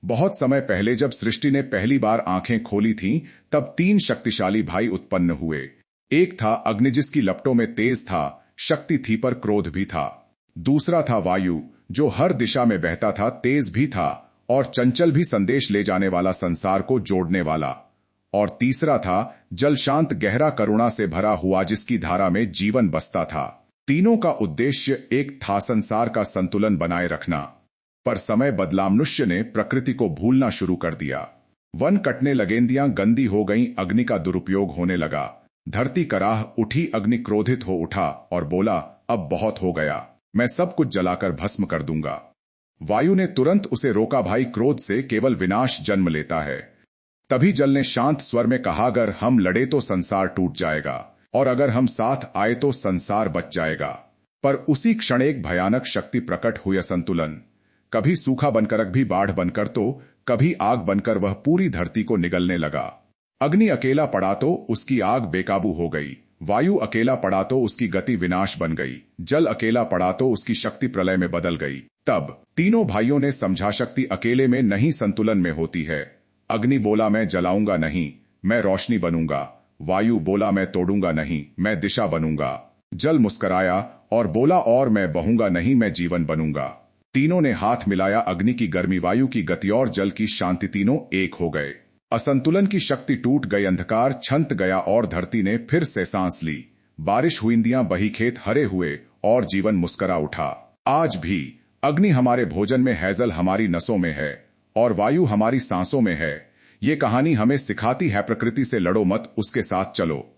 बहुत समय पहले जब सृष्टि ने पहली बार आंखें खोली थीं, तब तीन शक्तिशाली भाई उत्पन्न हुए। एक था अग्नि, जिसकी लपटों में तेज था, शक्ति थी पर क्रोध भी था। दूसरा था वायु, जो हर दिशा में बहता था, तेज भी था और चंचल भी, संदेश ले जाने वाला, संसार को जोड़ने वाला। और तीसरा था जल, शांत, गहरा, करुणा से भरा हुआ, जिसकी धारा में जीवन बसता था। तीनों का उद्देश्य एक था, संसार का संतुलन बनाए रखना। पर समय बदला, मनुष्य ने प्रकृति को भूलना शुरू कर दिया। वन कटने लगे, नदियां गंदी हो गईं, अग्नि का दुरुपयोग होने लगा। धरती कराह उठी, अग्नि क्रोधित हो उठा और बोला, अब बहुत हो गया, मैं सब कुछ जलाकर भस्म कर दूंगा। वायु ने तुरंत उसे रोका, भाई, क्रोध से केवल विनाश जन्म लेता है। तभी जल ने शांत स्वर में कहा, अगर हम लड़े तो संसार टूट जाएगा, और अगर हम साथ आए तो संसार बच जाएगा। पर उसी क्षण एक भयानक शक्ति प्रकट हुई, असंतुलन। कभी सूखा बनकर, कभी बाढ़ बनकर, तो कभी आग बनकर वह पूरी धरती को निगलने लगा। अग्नि अकेला पड़ा तो उसकी आग बेकाबू हो गई, वायु अकेला पड़ा तो उसकी गति विनाश बन गई, जल अकेला पड़ा तो उसकी शक्ति प्रलय में बदल गई। तब तीनों भाइयों ने समझा, शक्ति अकेले में नहीं, संतुलन में होती है। अग्नि बोला, मैं जलाऊंगा नहीं, मैं रोशनी बनूंगा। वायु बोला, मैं तोड़ूंगा नहीं, मैं दिशा बनूंगा। जल मुस्कराया और बोला, और मैं बहूंगा नहीं, मैं जीवन बनूंगा। तीनों ने हाथ मिलाया, अग्नि की गर्मी, वायु की गति और जल की शांति, तीनों एक हो गए। असंतुलन की शक्ति टूट गई, अंधकार छंत गया और धरती ने फिर से सांस ली। बारिश हुई, नदियां बही, खेत हरे हुए और जीवन मुस्करा उठा। आज भी अग्नि हमारे भोजन में है, जल हमारी नसों में है और वायु हमारी सांसों में है। ये कहानी हमें सिखाती है, प्रकृति से लड़ो मत, उसके साथ चलो।